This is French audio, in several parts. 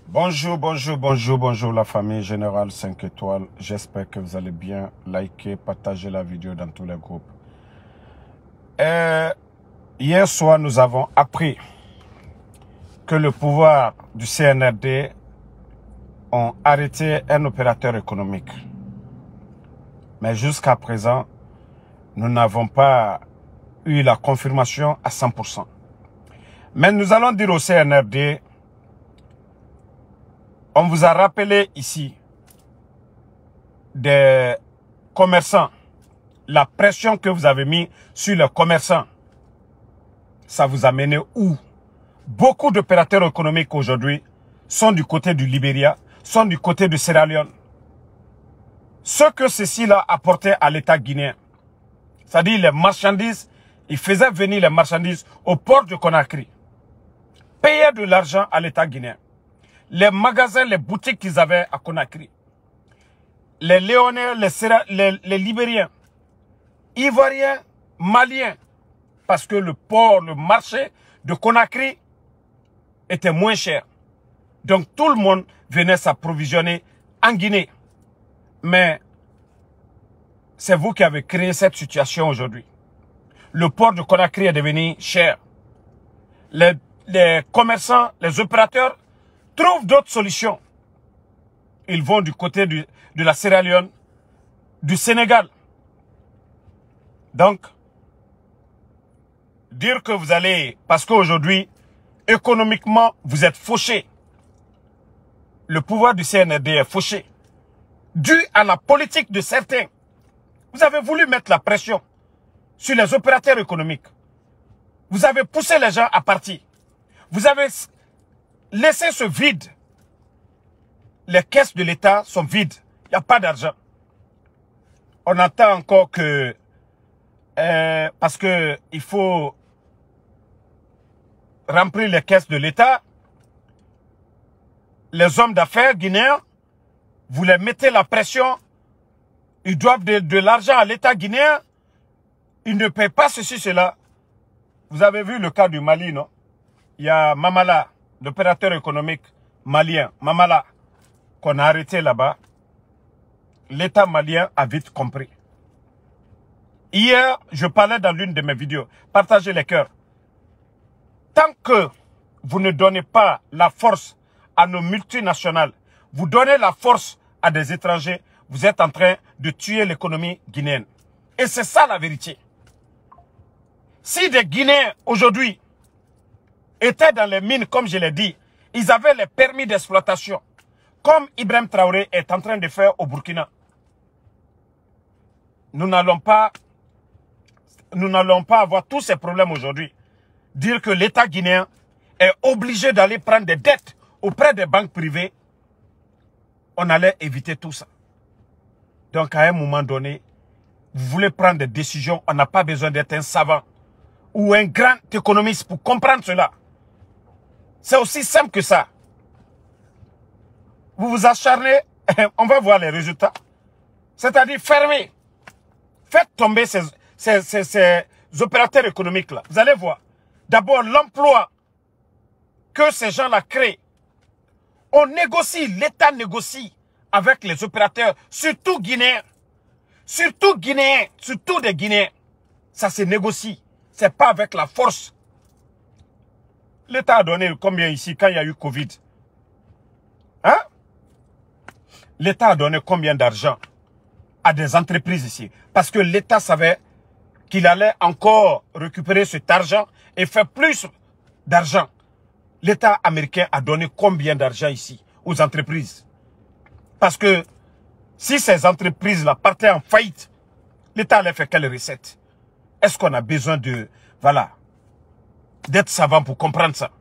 Bonjour, bonjour, bonjour, bonjour la famille Générale 5 étoiles. J'espère que vous allez bien. Likez, partagez la vidéo dans tous les groupes. Hier soir, nous avons appris que le pouvoir du CNRD ont arrêté un opérateur économique. Mais jusqu'à présent, nous n'avons pas eu la confirmation à 100%. Mais nous allons dire au CNRD, on vous a rappelé ici des commerçants, la pression que vous avez mise sur les commerçants, ça vous a mené où? Beaucoup d'opérateurs économiques aujourd'hui sont du côté du Libéria, sont du côté de Sierra Leone. Ce que ceci-là apportait à l'État guinéen, c'est-à-dire les marchandises, ils faisaient venir les marchandises au port de Conakry, payaient de l'argent à l'État guinéen. Les magasins, les boutiques qu'ils avaient à Conakry, les Léonais, les Libériens, Ivoiriens, Maliens, parce que le port, le marché de Conakry était moins cher. Donc tout le monde venait s'approvisionner en Guinée. Mais c'est vous qui avez créé cette situation aujourd'hui. Le port de Conakry est devenu cher. Les commerçants, les opérateurs trouvent d'autres solutions. Ils vont du côté de la Sierra Leone, du Sénégal. Donc, dire que vous allez, parce qu'aujourd'hui, économiquement, vous êtes fauché. Le pouvoir du CNRD est fauché. Dû à la politique de certains. Vous avez voulu mettre la pression sur les opérateurs économiques. Vous avez poussé les gens à partir. Vous avez laissé ce vide. Les caisses de l'État sont vides. Il n'y a pas d'argent. On attend encore que... parce que il faut remplir les caisses de l'État. Les hommes d'affaires guinéens, vous les mettez la pression. Ils doivent de l'argent à l'État guinéen. Ils ne paient pas ceci, cela. Vous avez vu le cas du Mali, non? Il y a Mamala, l'opérateur économique malien, Mamala, qu'on a arrêté là-bas. L'État malien a vite compris. Hier, je parlais dans l'une de mes vidéos. Partagez les cœurs. Tant que vous ne donnez pas la force à nos multinationales, vous donnez la force à des étrangers, vous êtes en train de tuer l'économie guinéenne. Et c'est ça la vérité. Si des Guinéens aujourd'hui étaient dans les mines, comme je l'ai dit, ils avaient les permis d'exploitation, comme Ibrahim Traoré est en train de faire au Burkina. Nous n'allons pas avoir tous ces problèmes aujourd'hui. Dire que l'État guinéen est obligé d'aller prendre des dettes auprès des banques privées, on allait éviter tout ça. Donc à un moment donné, vous voulez prendre des décisions, on n'a pas besoin d'être un savant ou un grand économiste pour comprendre cela. C'est aussi simple que ça. Vous vous acharnez, on va voir les résultats. C'est-à-dire fermer. Faites tomber ces opérateurs économiques-là. Vous allez voir. D'abord, l'emploi que ces gens-là créent. On négocie, l'État négocie avec les opérateurs, surtout guinéens. Surtout guinéens, surtout des Guinéens. Ça se négocie. C'est pas avec la force. L'État a donné combien ici quand il y a eu Covid? Hein? L'État a donné combien d'argent à des entreprises ici? Parce que l'État savait qu'il allait encore récupérer cet argent et faire plus d'argent. L'État américain a donné combien d'argent ici aux entreprises? Parce que si ces entreprises-là partaient en faillite, l'État allait faire quelle recette? Est-ce qu'on a besoin de, voilà, d'être savant pour comprendre ça?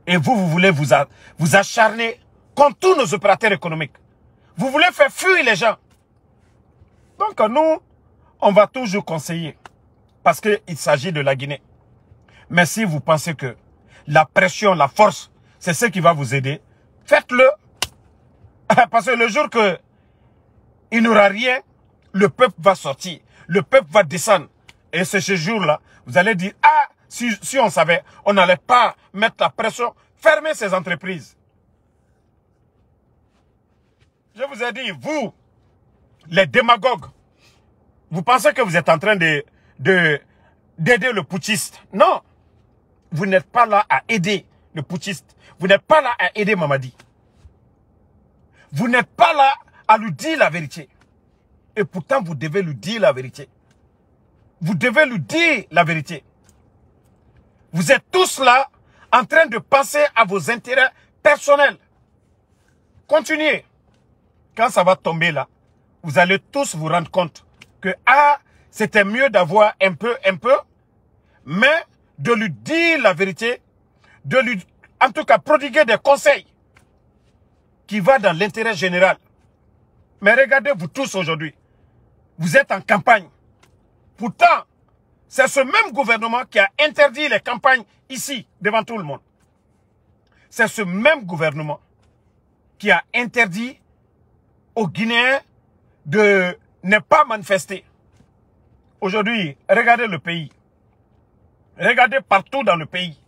Et vous voulez vous acharner contre tous nos opérateurs économiques. Vous voulez faire fuir les gens. Donc nous, on va toujours conseiller. Parce qu'il s'agit de la Guinée. Mais si vous pensez que la pression, la force, c'est ce qui va vous aider, faites-le. Parce que le jour que il n'y aura rien, le peuple va sortir. Le peuple va descendre. Et c'est ce jour-là, vous allez dire, ah, Si on savait, on n'allait pas mettre la pression, fermer ces entreprises. Je vous ai dit, vous, les démagogues, vous pensez que vous êtes en train d'aider le putschiste. Non. Vous n'êtes pas là à aider le putschiste. Vous n'êtes pas là à aider Mamadi. Vous n'êtes pas là à lui dire la vérité. Et pourtant, vous devez lui dire la vérité. Vous devez lui dire la vérité. Vous êtes tous là en train de penser à vos intérêts personnels. Continuez. Quand ça va tomber là, vous allez tous vous rendre compte que c'était mieux d'avoir un peu, mais de lui dire la vérité, de lui, en tout cas, prodiguer des conseils qui vont dans l'intérêt général. Mais regardez vous tous aujourd'hui, vous êtes en campagne. Pourtant, c'est ce même gouvernement qui a interdit les campagnes ici, devant tout le monde. C'est ce même gouvernement qui a interdit aux Guinéens de ne pas manifester. Aujourd'hui, regardez le pays. Regardez partout dans le pays.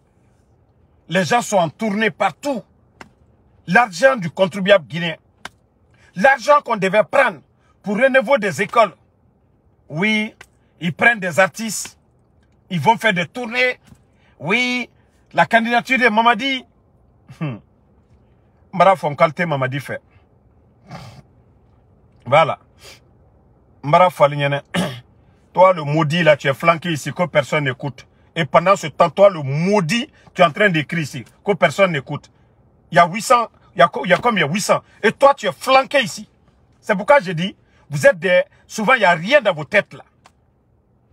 Les gens sont en tournée partout. L'argent du contribuable guinéen. L'argent qu'on devait prendre pour rénover des écoles. Oui, ils prennent des artistes. Ils vont faire des tournées. Oui, la candidature de Mamadi. Mbara Fonkalte Mamadi fait. Voilà. Mbara Falignane. Toi, le maudit, là, tu es flanqué ici, que personne n'écoute. Et pendant ce temps, toi, le maudit, tu es en train d'écrire ici, que personne n'écoute. Il y a 800, il y a combien 800. Et toi, tu es flanqué ici. C'est pourquoi j'ai dit, vous êtes des... Souvent, il n'y a rien dans vos têtes, là.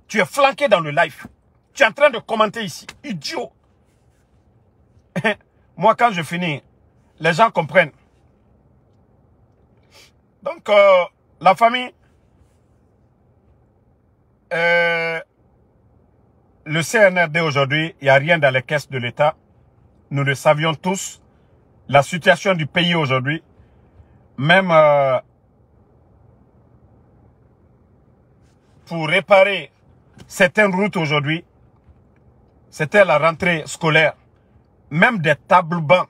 Tu es flanqué dans le live. Tu es en train de commenter ici. Idiot. Moi, quand je finis, les gens comprennent. Donc, la famille... le CNRD aujourd'hui, il n'y a rien dans les caisses de l'État. Nous le savions tous. La situation du pays aujourd'hui, même pour réparer certaines routes aujourd'hui, c'était la rentrée scolaire. Même des tables bancs,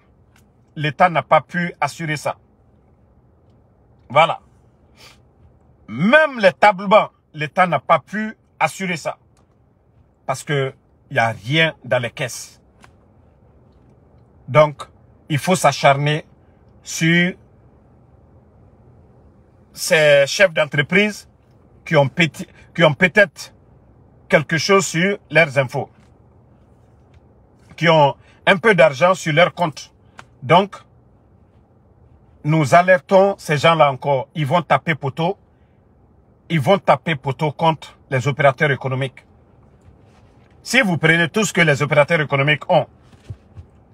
l'État n'a pas pu assurer ça. Voilà. Même les tables bancs, l'État n'a pas pu assurer ça. Parce qu'il n'y a rien dans les caisses. Donc, il faut s'acharner sur ces chefs d'entreprise qui ont peut-être quelque chose sur leurs infos. Qui ont un peu d'argent sur leur compte. Donc, nous alertons ces gens-là encore. Ils vont taper poteau. Ils vont taper poteau contre les opérateurs économiques. Si vous prenez tout ce que les opérateurs économiques ont,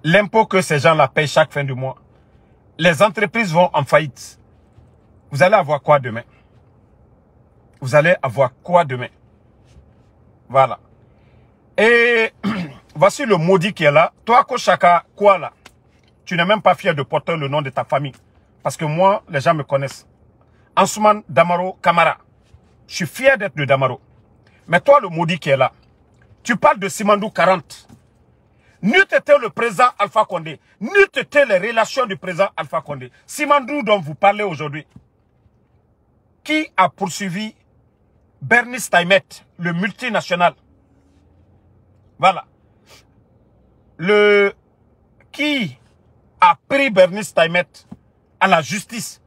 l'impôt que ces gens-là payent chaque fin du mois, les entreprises vont en faillite. Vous allez avoir quoi demain? Vous allez avoir quoi demain? Voilà. Et voici le maudit qui est là. Toi, Kochaka, quoi là? Tu n'es même pas fier de porter le nom de ta famille. Parce que moi, les gens me connaissent. Ansoumane Damaro Kamara. Je suis fier d'être de Damaro. Mais toi, le maudit qui est là, tu parles de Simandou 40. N'eût été le président Alpha Condé, n'eût été les relations du président Alpha Condé. Simandou dont vous parlez aujourd'hui, qui a poursuivi Bernice Taimet, le multinational. Voilà. Qui a pris Bernice Taimet à la justice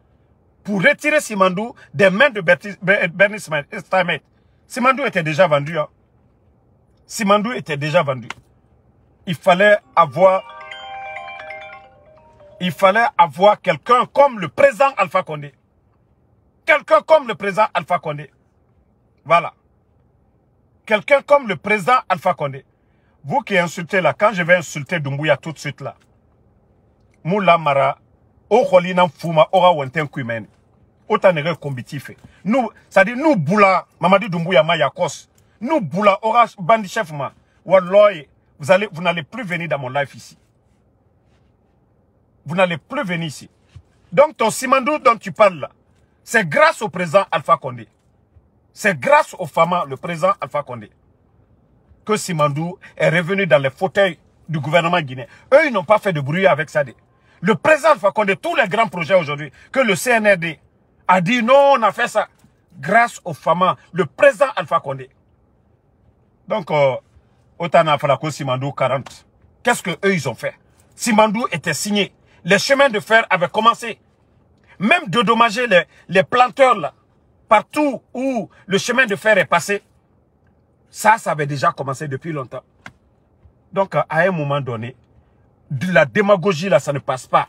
pour retirer Simandou des mains de Bernice Taimet. Simandou était déjà vendu. Hein. Simandou était déjà vendu. Il fallait avoir quelqu'un comme le président Alpha Condé. Quelqu'un comme le président Alpha Condé. Voilà. Quelqu'un comme le président Alpha Condé. Vous qui insultez là, quand je vais insulter Doumbouya tout de suite là, Moula Mara, Okholina Fuma, Ora Wenten Kuimen. Otanere combitif. Nous, c'est-à-dire nous Boula, Mamadi Doumbouya Mayakos. Nous Boula, Ora Bandi Chef Ma. Walloy, vous n'allez plus venir dans mon live ici. Vous n'allez plus venir ici. Donc ton Simandou dont tu parles là, c'est grâce au président Alpha Condé. C'est grâce au Fama, le président Alpha Condé. que Simandou est revenu dans les fauteuils du gouvernement guinéen. Eux, ils n'ont pas fait de bruit avec ça. Le président Alpha Condé, tous les grands projets aujourd'hui, que le CNRD a dit non, on a fait ça. Grâce aux femmes, le président Alpha Condé. Donc, Otana Falako Simandou 40. Qu'est-ce qu'eux, ils ont fait? Simandou était signé. Les chemins de fer avaient commencé. Même de dommager les planteurs là, partout où le chemin de fer est passé, ça avait déjà commencé depuis longtemps. Donc, à un moment donné, de la démagogie là, ça ne passe pas.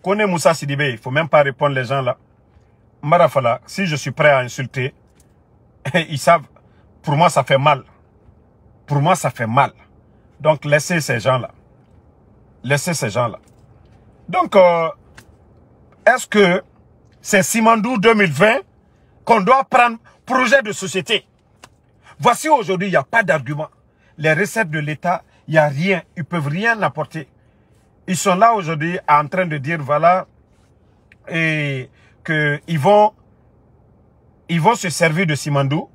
Connais Moussa Sidibé, il ne faut même pas répondre les gens là. Marafala, si je suis prêt à insulter, ils savent, pour moi ça fait mal. Pour moi ça fait mal. Donc, laissez ces gens là. Laissez ces gens là. Donc, est-ce que c'est Simandou 2020 qu'on doit prendre projet de société? Voici aujourd'hui, il n'y a pas d'argument. Les recettes de l'État, il n'y a rien. Ils ne peuvent rien apporter. Ils sont là aujourd'hui en train de dire, voilà, et qu'ils vont se servir de Simandou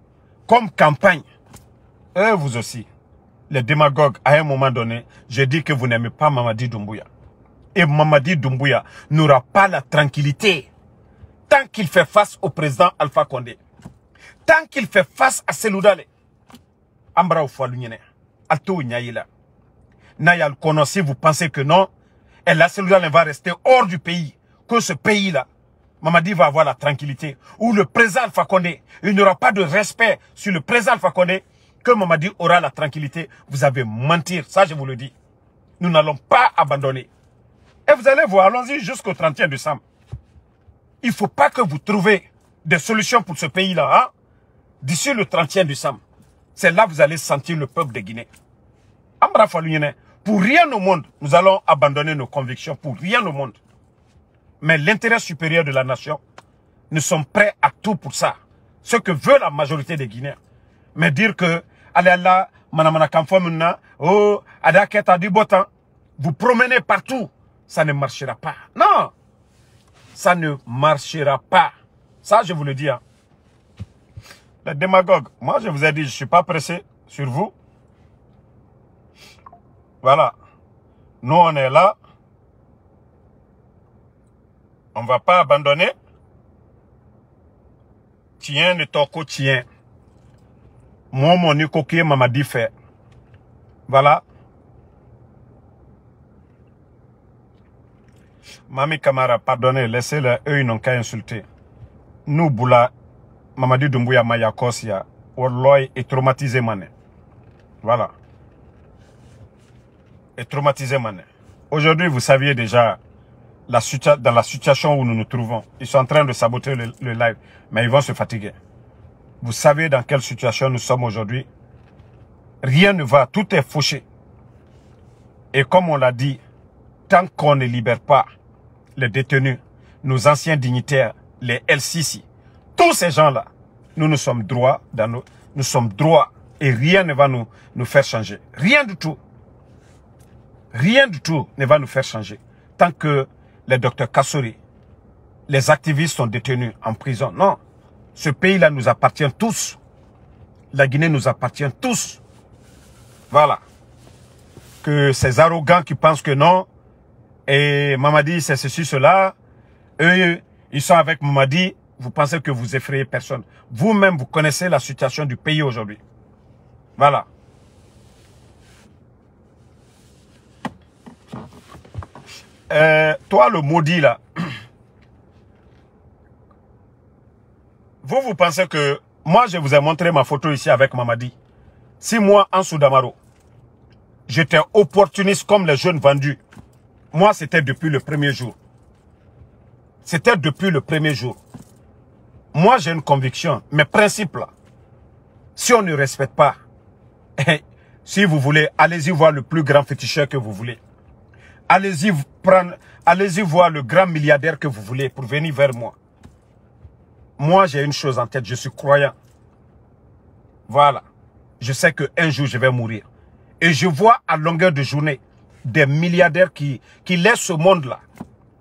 comme campagne. Eux, vous aussi, les démagogues, à un moment donné, je dis que vous n'aimez pas Mamadi Doumbouya. Et Mamadi Doumbouya n'aura pas la tranquillité tant qu'il fait face au président Alpha Condé. Tant qu'il fait face à Seloudale. Ambra Oufalunyene. Alto Nyayela. Nayal Kono, si vous pensez que non, et la Seloudale va rester hors du pays, que ce pays-là, Mamadi va avoir la tranquillité, où le président Alpha Condé, il n'y aura pas de respect sur le président Alpha Condé, que Mamadi aura la tranquillité. Vous avez mentir, ça je vous le dis. Nous n'allons pas abandonner. Et vous allez voir, allons-y jusqu'au 31 décembre. Il ne faut pas que vous trouviez des solutions pour ce pays-là. Hein? D'ici le 31 décembre, c'est là que vous allez sentir le peuple de Guinée. Ambra Falunyene, pour rien au monde, nous allons abandonner nos convictions. Pour rien au monde. Mais l'intérêt supérieur de la nation, nous sommes prêts à tout pour ça. Ce que veut la majorité des Guinéens. Mais dire que, allez là, manamana kamfomuna, oh, adaketa du botan, vous promenez partout, ça ne marchera pas. Non, ça ne marchera pas. Ça, je vous le dis. Hein. Les démagogues, moi je vous ai dit, je ne suis pas pressé sur vous. Voilà. Nous, on est là. On ne va pas abandonner. Tiens, ne toko tiens. Moi, mon Nikoki m'a dit fait. Voilà. Mami Kamara, pardonnez, laissez-les, eux, ils n'ont qu'à insulter. Nous, Boula, Mamadi Doumbouya Maya Kosia, Orloy est traumatisé, mané. Voilà. Est traumatisé, mané. Aujourd'hui, vous saviez déjà, dans la situation où nous nous trouvons, ils sont en train de saboter le live, mais ils vont se fatiguer. Vous savez dans quelle situation nous sommes aujourd'hui. Rien ne va, tout est fauché. Et comme on l'a dit, tant qu'on ne libère pas les détenus, nos anciens dignitaires, les LCC, tous ces gens-là, nous sommes droits nous sommes droits et rien ne va nous faire changer. Rien du tout. Rien du tout ne va nous faire changer. Tant que les docteurs Kassori, les activistes sont détenus en prison. Non. Ce pays-là nous appartient tous. La Guinée nous appartient tous. Voilà. Que ces arrogants qui pensent que non, et Mamadi c'est ceci, cela, eux, ils sont avec Mamadi, vous pensez que vous effrayez personne. Vous-même, vous connaissez la situation du pays aujourd'hui. Voilà. Toi, le maudit là, vous pensez que, moi je vous ai montré ma photo ici avec Mamadi. Si moi, en Soudamaro, j'étais opportuniste comme les jeunes vendus, moi c'était depuis le premier jour. C'était depuis le premier jour. Moi j'ai une conviction, mes principes là, si on ne respecte pas, si vous voulez, allez-y voir le plus grand féticheur que vous voulez. Allez-y voir le grand milliardaire que vous voulez pour venir vers moi. Moi, j'ai une chose en tête, je suis croyant. Voilà. Je sais qu'un jour, je vais mourir. Et je vois à longueur de journée des milliardaires qui laissent ce monde-là,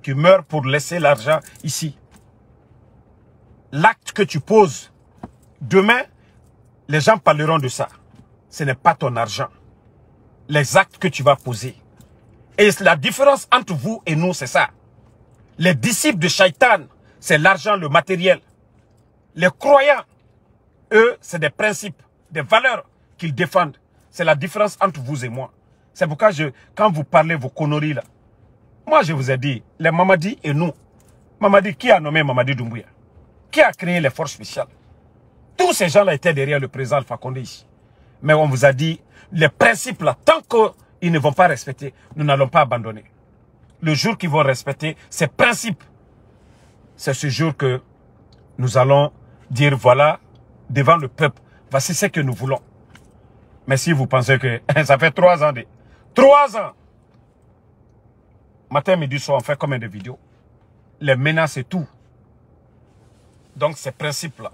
qui meurent pour laisser l'argent ici. L'acte que tu poses, demain, les gens parleront de ça. ce n'est pas ton argent. Les actes que tu vas poser. Et la différence entre vous et nous, c'est ça. Les disciples de Shaitan, c'est l'argent, le matériel. Les croyants, eux, c'est des principes, des valeurs qu'ils défendent. C'est la différence entre vous et moi. C'est pourquoi quand vous parlez vos conneries là, moi je vous ai dit, les Mamadi et nous. Mamadi, qui a nommé Mamadi Doumbouya? Qui a créé les forces spéciales? Tous ces gens-là étaient derrière le président Alpha Condé ici. Mais on vous a dit, les principes là, tant qu'ils ne vont pas respecter, nous n'allons pas abandonner. Le jour qu'ils vont respecter ces principes, c'est ce jour que nous allons dire, voilà, devant le peuple, voici ce que nous voulons. Mais si vous pensez que ça fait 3 ans, 3 ans, matin, midi, soir, on fait combien de vidéos? Les menaces et tout. Donc ces principes-là,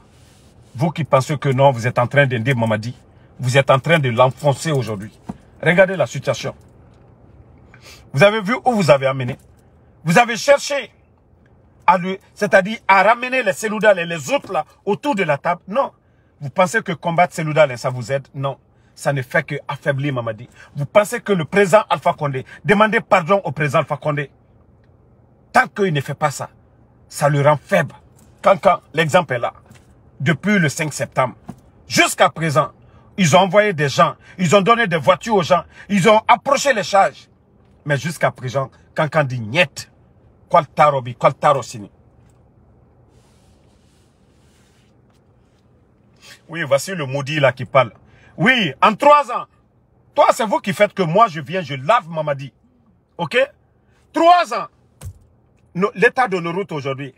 vous qui pensez que non, vous êtes en train d'aider Mamadi, vous êtes en train de l'enfoncer aujourd'hui. Regardez la situation. Vous avez vu où vous avez amené? Vous avez cherché c'est-à-dire à ramener les Seloudal et les autres là autour de la table. Non. Vous pensez que combattre Seloudal, ça vous aide? Non. Ça ne fait que affaiblir Mamadi. Vous pensez que le président Alpha Condé, demandez pardon au président Alpha Condé. Tant qu'il ne fait pas ça, ça le rend faible. Quand l'exemple est là, depuis le 5 septembre, jusqu'à présent, ils ont envoyé des gens, ils ont donné des voitures aux gens, ils ont approché les charges. Mais jusqu'à présent, quand dit niet, qual tarobi, qual tarosini. Oui, voici le maudit là qui parle. Oui, en 3 ans, toi c'est vous qui faites que moi je viens, je lave Mamadi. Ok? 3 ans. L'état de nos routes aujourd'hui,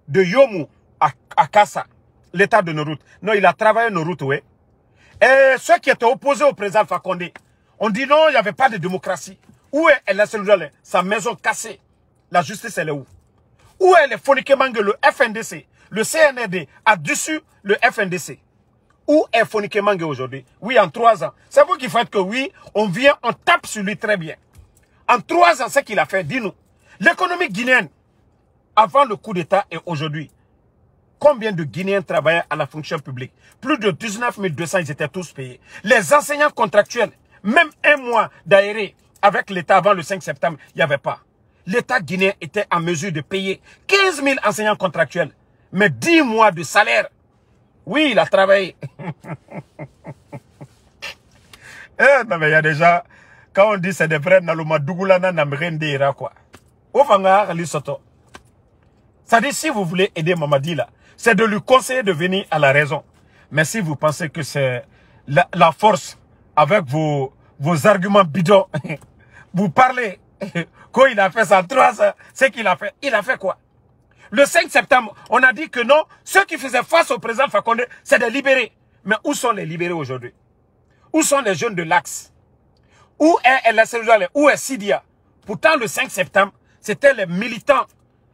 de Yomu à Kassa, l'état de nos routes. Non, il a travaillé nos routes, oui. Et ceux qui étaient opposés au président Alpha Condé, on dit non, il n'y avait pas de démocratie. Où est la Seloudal? Sa maison cassée. La justice, elle est où? Où est le Fonike Mange, le FNDC? Le CNRD a dessus le FNDC. Où est Fonike Mange aujourd'hui? Oui, en 3 ans. C'est vous qui faites que oui, on vient, on tape sur lui très bien. En 3 ans, ce qu'il a fait, dis-nous. L'économie guinéenne, avant le coup d'État et aujourd'hui, combien de Guinéens travaillaient à la fonction publique? Plus de 19 200, ils étaient tous payés. Les enseignants contractuels, même 1 mois d'aéré avec l'État avant le 5 septembre, il n'y avait pas. L'État guinéen était en mesure de payer 15 000 enseignants contractuels, mais 10 mois de salaire. Oui, il a travaillé. Non, mais il y a déjà, quand on dit c'est des vrais Naluma Dougoulana Namrendera, quoi. Ça dit, si vous voulez aider Mamadi là, c'est de lui conseiller de venir à la raison. Mais si vous pensez que c'est la force avec vos arguments bidons, vous parlez, quand il a fait ça en 3 ans, c'est qu'il a fait. Il a fait quoi? Le 5 septembre, on a dit que non, ceux qui faisaient face au président Fakonde, c'est des libérés. Mais où sont les libérés aujourd'hui? Où sont les jeunes de l'Axe? Où est El Seloudal? Où est Sidia? Pourtant, le 5 septembre, c'était les militants.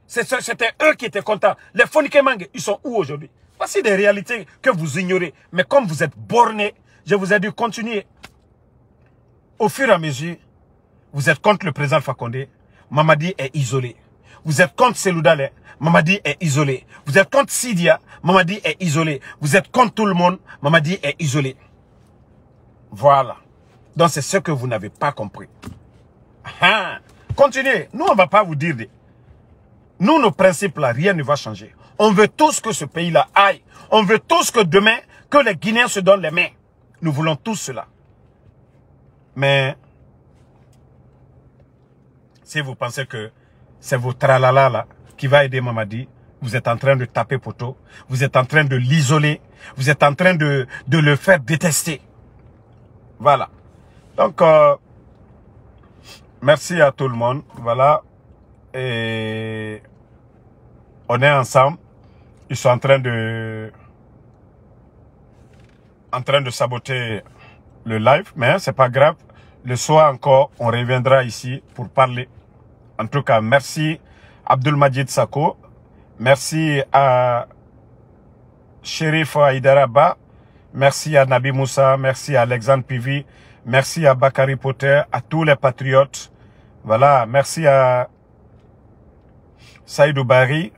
C'était eux qui étaient contents. Les Fonike Mange, ils sont où aujourd'hui? Voici des réalités que vous ignorez. Mais comme vous êtes bornés, je vous ai dit continuer. Au fur et à mesure, vous êtes contre le président Fakonde. Mamadi est isolé. Vous êtes contre Seloudal. Mamadi est isolé. Vous êtes contre Sidia. Mamadi est isolé. Vous êtes contre tout le monde. Mamadi est isolé. Voilà. Donc c'est ce que vous n'avez pas compris. Ah, continuez. Nous, on ne va pas vous dire. Nous, nos principes là, rien ne va changer. On veut tous que ce pays-là aille. On veut tous que demain, que les Guinéens se donnent les mains. Nous voulons tous cela. Mais, si vous pensez que c'est votre tralala là qui va aider Mamadi, vous êtes en train de taper poteau. Vous êtes en train de l'isoler. Vous êtes en train de le faire détester. Voilà. Donc, merci à tout le monde. Voilà. Et on est ensemble. Ils sont en train de saboter le live, mais c'est pas grave. Le soir encore, on reviendra ici pour parler. En tout cas, merci Abdulmajid Sako. Merci à Sherif Aidaraba. Merci à Nabi Moussa. Merci à Alexandre Pivi. Merci à Bakary Potter, à tous les patriotes. Voilà, merci à Saïdou Bari,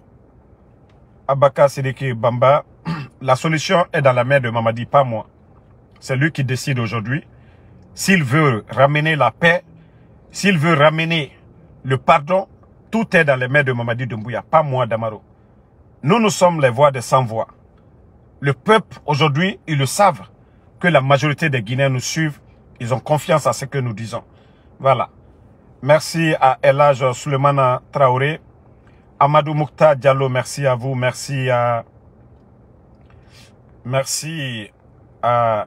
Abaka Sidiki Bamba. La solution est dans la main de Mamadi, pas moi. C'est lui qui décide aujourd'hui. S'il veut ramener la paix, s'il veut ramener le pardon, tout est dans les mains de Mamadi Doumbouya, pas moi, Damaro. Nous sommes les voix des sans-voix. Le peuple, aujourd'hui, ils le savent, que la majorité des Guinéens nous suivent. Ils ont confiance à ce que nous disons. Voilà. Merci à Elhaj Souleymane Traoré. Amadou Moukta Diallo, merci à vous. Merci à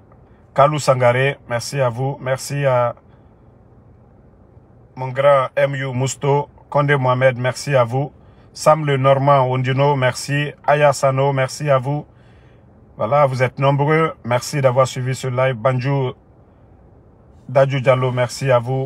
Kalou Sangaré, merci à vous. Merci à mon grand M.U. Mousto, Condé Mohamed, merci à vous. Sam le Normand Ondino, merci. Aya Sano, merci à vous. Voilà, vous êtes nombreux. Merci d'avoir suivi ce live. Banjou Dadju Diallo, merci à vous.